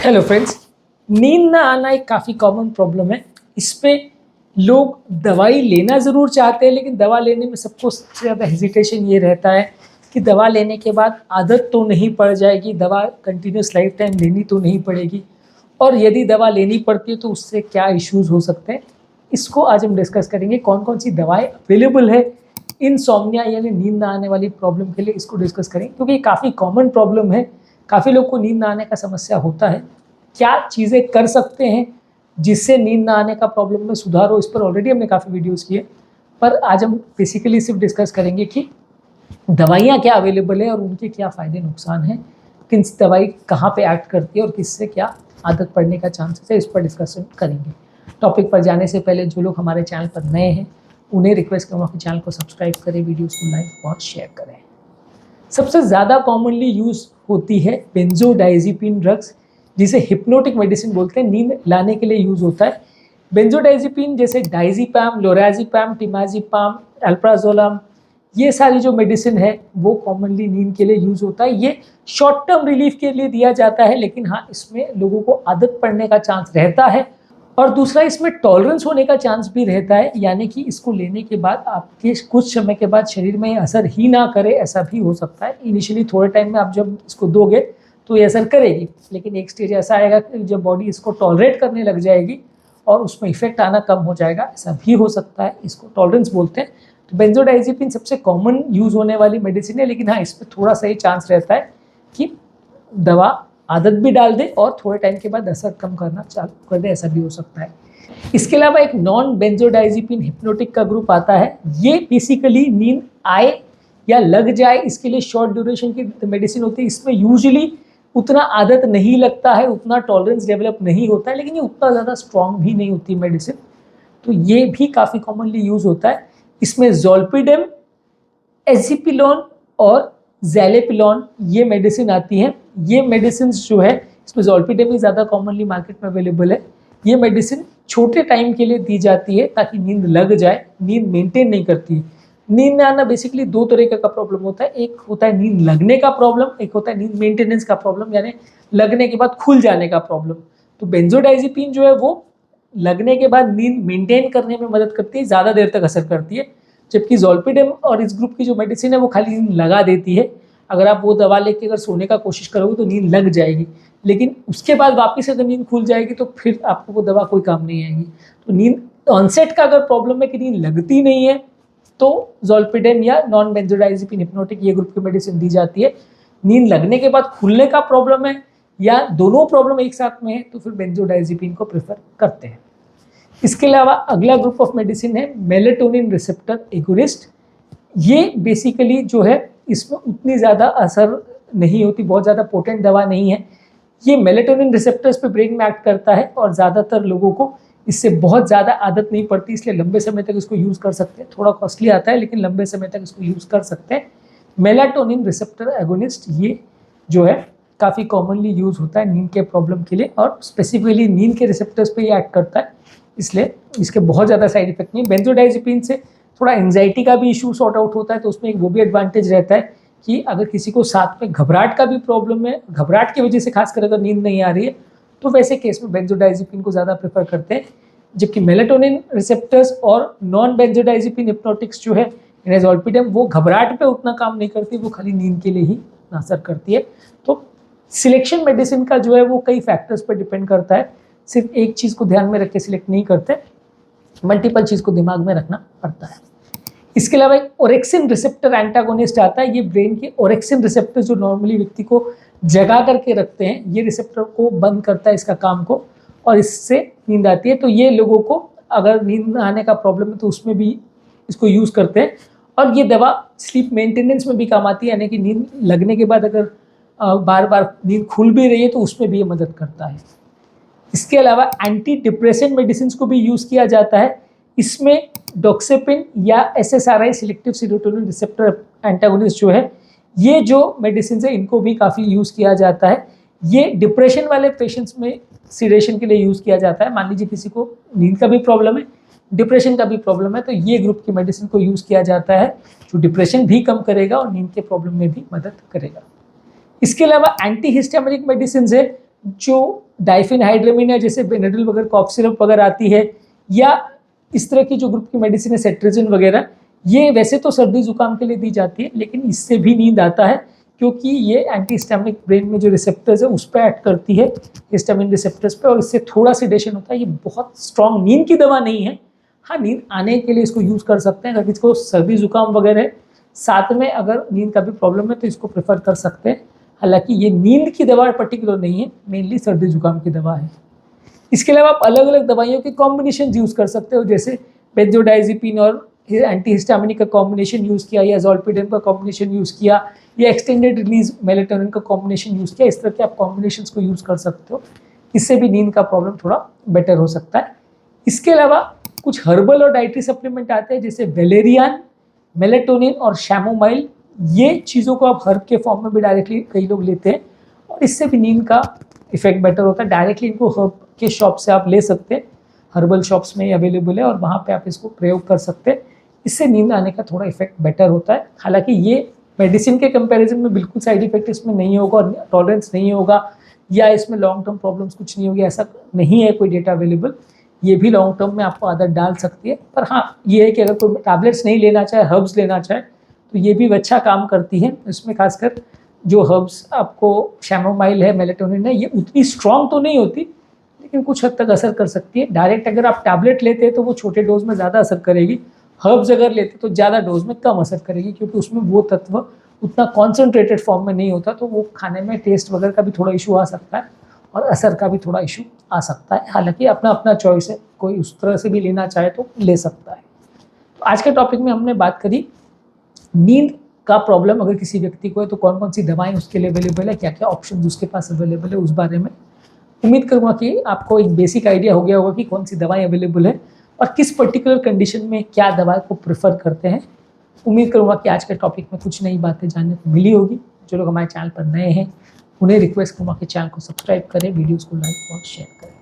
Hello friends, नींद ना आना एक काफ़ी कॉमन प्रॉब्लम है। इसमें लोग दवाई लेना ज़रूर चाहते हैं, लेकिन दवा लेने में सबको सबसे ज़्यादा हेजिटेशन ये रहता है कि दवा लेने के बाद आदत तो नहीं पड़ जाएगी, दवा कंटिन्यूस लाइफ टाइम लेनी तो नहीं पड़ेगी, और यदि दवा लेनी पड़ती है तो उससे क्या इश्यूज़ हो सकते हैं। इसको आज हम डिस्कस करेंगे। कौन कौन सी दवाएँ अवेलेबल है इनसोम्निया यानी नींद ना आने वाली प्रॉब्लम के लिए, इसको डिस्कस करेंगे क्योंकि ये काफ़ी कॉमन प्रॉब्लम है। काफ़ी लोग को नींद ना आने का समस्या होता है। क्या चीज़ें कर सकते हैं जिससे नींद ना आने का प्रॉब्लम में सुधार हो, इस पर ऑलरेडी हमने काफ़ी वीडियोस किए, पर आज हम बेसिकली सिर्फ डिस्कस करेंगे कि दवाइयाँ क्या अवेलेबल है और उनके क्या फ़ायदे नुकसान हैं, किन दवाई कहाँ पे एक्ट करती है और किससे क्या आदत पड़ने का चांसेस है, इस पर डिस्कशन करेंगे। टॉपिक पर जाने से पहले जो लोग हमारे चैनल पर नए हैं उन्हें रिक्वेस्ट करूँगा कि चैनल को सब्सक्राइब करें, वीडियोज़ को लाइक और शेयर करें। सबसे ज़्यादा कॉमनली यूज़ होती है बेंजोडाइज़ेपिन ड्रग्स, जिसे हिप्नोटिक मेडिसिन बोलते हैं, नींद लाने के लिए यूज़ होता है। बेंजोडाइज़ेपिन जैसे डाइज़ेपैम, लोराज़ेपैम, टिमाज़ेपम, अल्प्राज़ोलम, ये सारी जो मेडिसिन है वो कॉमनली नींद के लिए यूज़ होता है। ये शॉर्ट टर्म रिलीफ के लिए दिया जाता है, लेकिन हाँ, इसमें लोगों को आदत पड़ने का चांस रहता है। और दूसरा, इसमें टॉलरेंस होने का चांस भी रहता है, यानी कि इसको लेने के बाद आपके कुछ समय के बाद शरीर में ये असर ही ना करे, ऐसा भी हो सकता है। इनिशियली थोड़े टाइम में आप जब इसको दोगे तो ये असर करेगी, लेकिन एक स्टेज ऐसा आएगा कि जब बॉडी इसको टॉलरेट करने लग जाएगी और उसमें इफेक्ट आना कम हो जाएगा, ऐसा भी हो सकता है। इसको टॉलरेंस बोलते हैं। तो बेंजोडाइज़ेपिन सबसे कॉमन यूज़ होने वाली मेडिसिन है, लेकिन हाँ, इसमें थोड़ा सा ही चांस रहता है कि दवा आदत भी डाल दे और थोड़े टाइम के बाद असर कम करना चालू कर दे, ऐसा भी हो सकता है। इसके अलावा एक नॉन बेंजोडाइज़ेपिन हिप्नोटिक का ग्रुप आता है। ये बेसिकली नींद आए या लग जाए इसके लिए शॉर्ट ड्यूरेशन की मेडिसिन होती है। इसमें यूजुअली उतना आदत नहीं लगता है, उतना टॉलरेंस डेवलप नहीं होता है, लेकिन ये उतना ज़्यादा स्ट्रॉन्ग भी नहीं होती मेडिसिन, तो ये भी काफ़ी कॉमनली यूज़ होता है। इसमें ज़ोलपीडेम, एज़िपिलोन और ज़ैलेपिलोन ये मेडिसिन आती हैं। ये मेडिसिन जो है, इसमें ज़ोलपीडेम ही ज़्यादा कॉमनली मार्केट में अवेलेबल है। ये मेडिसिन छोटे टाइम के लिए दी जाती है ताकि नींद लग जाए, नींद मेंटेन नहीं करती है। नींद में आना बेसिकली दो तरीके का प्रॉब्लम होता है। एक होता है नींद लगने का प्रॉब्लम, एक होता है नींद मेंटेनेंस का प्रॉब्लम, यानी लगने के बाद खुल जाने का प्रॉब्लम। तो बेंजोडाइज़ेपिन जो है वो लगने के बाद नींद मेंटेन करने में मदद करती है, ज़्यादा देर तक असर करती है, जबकि ज़ोलपीडेम और इस ग्रुप की जो मेडिसिन है वो खाली नींद लगा देती है। अगर आप वो दवा लेके अगर सोने का कोशिश करोगे तो नींद लग जाएगी, लेकिन उसके बाद वापस अगर नींद खुल जाएगी तो फिर आपको वो दवा कोई काम नहीं आएगी। तो नींद ऑनसेट का अगर प्रॉब्लम है कि नींद लगती नहीं है तो ज़ोलपीडेम या नॉन बेंजोडाइज़ेपिन हिप्नोटिक ये ग्रुप की मेडिसिन दी जाती है। नींद लगने के बाद खुलने का प्रॉब्लम है या दोनों प्रॉब्लम एक साथ में है तो फिर बेंजोडाइज़ेपिन को प्रेफर करते हैं। इसके अलावा अगला ग्रुप ऑफ मेडिसिन है मेलेटोनिन रिसेप्टर एगोनिस्ट। ये बेसिकली जो है इसमें उतनी ज़्यादा असर नहीं होती, बहुत ज़्यादा पोटेंट दवा नहीं है। ये मेलेटोनिन रिसेप्टर्स पे ब्रेन में एक्ट करता है और ज़्यादातर लोगों को इससे बहुत ज़्यादा आदत नहीं पड़ती, इसलिए लंबे समय तक इसको यूज़ कर सकते हैं। थोड़ा कॉस्टली आता है लेकिन लंबे समय तक इसको यूज़ कर सकते हैं। मेलेटोनिन रिसेप्टर एगोनिस्ट ये जो है काफ़ी कॉमनली यूज़ होता है नींद के प्रॉब्लम के लिए, और स्पेसिफिकली नींद के रिसेप्टर्स पे ये एक्ट करता है, इसलिए इसके बहुत ज़्यादा साइड इफेक्ट नहीं। बेंजोडाइज़ेपिन से थोड़ा एंग्जाइटी का भी इशू सॉर्ट आउट होता है, तो उसमें एक वो भी एडवांटेज रहता है कि अगर किसी को साथ में घबराहट का भी प्रॉब्लम है, घबराहट की वजह से खासकर अगर नींद नहीं आ रही है, तो वैसे केस में बेंजोडाइज़ेपिन को ज़्यादा प्रेफर करते हैं। जबकि मेलेटोनिन रिसेप्टर्स और नॉन बेंजोडाइज़ेपिन हिप्नोटिक्स जो है, ज़ोलपीडेम, वो घबराहट पे उतना काम नहीं करती, वो खाली नींद के लिए ही असर करती है। तो सिलेक्शन मेडिसिन का जो है वो कई फैक्टर्स पर डिपेंड करता है, सिर्फ एक चीज़ को ध्यान में रख के सिलेक्ट नहीं करते, मल्टीपल चीज़ को दिमाग में रखना पड़ता है। इसके अलावा एक ओरेक्सिन रिसेप्टर एंटागोनिस्ट आता है। ये ब्रेन के ओरेक्सिन रिसेप्टर जो नॉर्मली व्यक्ति को जगा करके रखते हैं, ये रिसेप्टर को बंद करता है इसका काम को, और इससे नींद आती है। तो ये लोगों को अगर नींद आने का प्रॉब्लम है तो उसमें भी इसको यूज़ करते हैं, और ये दवा स्लीप मेंटेनेंस में भी काम आती है, यानी कि नींद लगने के बाद अगर बार बार नींद खुल भी रही है तो उसमें भी ये मदद करता है। इसके अलावा एंटी डिप्रेसेंट मेडिसिन को भी यूज़ किया जाता है। इसमें डॉक्सेपिन या SSRI selective serotonin receptor antagonist जो है, ये जो मेडिसिन है इनको भी काफ़ी यूज़ किया जाता है। ये डिप्रेशन वाले पेशेंट्स में सीडेशन के लिए यूज़ किया जाता है। मान लीजिए किसी को नींद का भी प्रॉब्लम है, डिप्रेशन का भी प्रॉब्लम है, तो ये ग्रुप की मेडिसिन को यूज़ किया जाता है, जो डिप्रेशन भी कम करेगा और नींद के प्रॉब्लम में भी मदद करेगा। इसके अलावा एंटी हिस्टामिनिक मेडिसिन है जो डाइफेनहाइड्रामिन है जैसे बेनाड्रिल वगैरह, कॉफ सिरप वगैरह आती है, या इस तरह की जो ग्रुप की मेडिसिन है सेट्रिजिन वगैरह, ये वैसे तो सर्दी जुकाम के लिए दी जाती है, लेकिन इससे भी नींद आता है क्योंकि ये एंटीहिस्टामिनिक ब्रेन में जो रिसेप्टर्स है उस पर एक्ट करती है, हिस्टामिन रिसेप्टर्स पे, और इससे थोड़ा सेडेशन होता है। ये बहुत स्ट्रॉन्ग नींद की दवा नहीं है। हाँ, नींद आने के लिए इसको यूज़ कर सकते हैं, अगर किसको सर्दी जुकाम वगैरह है, साथ में अगर नींद का भी प्रॉब्लम है तो इसको प्रेफर कर सकते हैं। हालांकि ये नींद की दवा पर्टिकुलर नहीं है, मेनली सर्दी जुकाम की दवा है। इसके अलावा आप अलग अलग दवाइयों के कॉम्बिनेशन यूज़ कर सकते हो, जैसे बेंजोडाइजिपिन और एंटीहिस्टामिनिक का कॉम्बिनेशन यूज़ किया, या ज़ोलपीडेम का कॉम्बिनेशन यूज़ किया, या एक्सटेंडेड रिलीज मेलेटोनिन का कॉम्बिनेशन यूज़ किया। इस तरह के आप कॉम्बिनेशंस को यूज़ कर सकते हो, इससे भी नींद का प्रॉब्लम थोड़ा बेटर हो सकता है। इसके अलावा कुछ हर्बल और डाइटरी सप्लीमेंट आते हैं, जैसे वेलेरियन, मेलेटोनिन और शैमोमाइल। ये चीज़ों को आप हर्ब के फॉर्म में भी डायरेक्टली कई लोग लेते हैं, और इससे भी नींद का इफेक्ट बेटर होता है। डायरेक्टली इनको हर्ब के शॉप से आप ले सकते हैं, हर्बल शॉप्स में अवेलेबल है, और वहाँ पे आप इसको प्रयोग कर सकते हैं। इससे नींद आने का थोड़ा इफेक्ट बेटर होता है। हालांकि ये मेडिसिन के कंपैरिजन में बिल्कुल साइड इफेक्ट इसमें नहीं होगा, और टॉलरेंस नहीं होगा, या इसमें लॉन्ग टर्म प्रॉब्लम्स कुछ नहीं होगी, ऐसा नहीं है कोई डेटा अवेलेबल। ये भी लॉन्ग टर्म में आपको आदत डाल सकती है, पर हाँ ये है कि अगर कोई टैबलेट्स नहीं लेना चाहे, हर्ब्स लेना चाहे, तो ये भी अच्छा काम करती है। इसमें खासकर जो हर्ब्स आपको शैमोमाइल है, मेलेटोनिन है, ये उतनी स्ट्रॉन्ग तो नहीं होती, लेकिन कुछ हद तक असर कर सकती है। डायरेक्ट अगर आप टैबलेट लेते हैं तो वो छोटे डोज में ज़्यादा असर करेगी, हर्ब्स अगर लेते तो ज़्यादा डोज में कम असर करेगी, क्योंकि उसमें वो तत्व उतना कॉन्सेंट्रेटेड फॉर्म में नहीं होता, तो वो खाने में टेस्ट वगैरह का भी थोड़ा इशू आ सकता है, और असर का भी थोड़ा इशू आ सकता है। हालांकि अपना अपना चॉइस है, कोई उस तरह से भी लेना चाहे तो ले सकता है। तो आज के टॉपिक में हमने बात करी नींद का प्रॉब्लम अगर किसी व्यक्ति को है तो कौन कौन सी दवाएं उसके लिए अवेलेबल है, क्या क्या ऑप्शन उसके पास अवेलेबल है, उस बारे में। उम्मीद करूँगा कि आपको एक बेसिक आइडिया हो गया होगा कि कौन सी दवाएं अवेलेबल है और किस पर्टिकुलर कंडीशन में क्या दवा को प्रेफर करते हैं। उम्मीद करूँगा कि आज के टॉपिक में कुछ नई बातें जानने को मिली होगी। जो लोग हमारे चैनल पर नए हैं उन्हें रिक्वेस्ट करूँगा कि चैनल को सब्सक्राइब करें, वीडियोज़ को लाइक और शेयर करें।